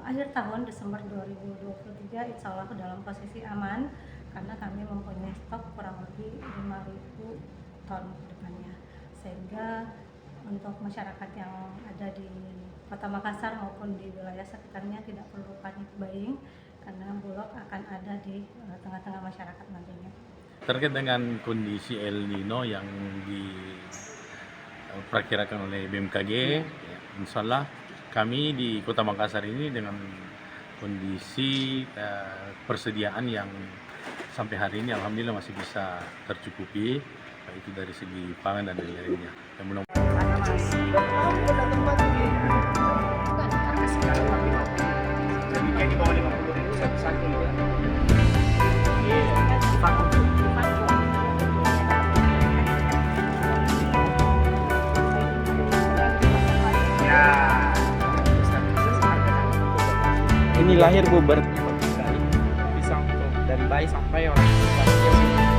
akhir tahun Desember 2023 insya Allah dalam posisi aman karena kami mempunyai stok kurang lebih 5.000 ton ke depannya, sehingga untuk masyarakat yang ada di Kota Makassar maupun di wilayah sekitarnya tidak perlu panik buying karena Bulog akan ada di tengah-tengah masyarakat nantinya. Terkait dengan kondisi El Nino yang diperkirakan oleh BMKG, ya, insya Allah kami di Kota Makassar ini dengan kondisi persediaan yang sampai hari ini alhamdulillah masih bisa tercukupi, baik itu dari segi pangan dan lain-lainnya. Ini lahir Bu pisang tuh dari bayi sampai orang tua.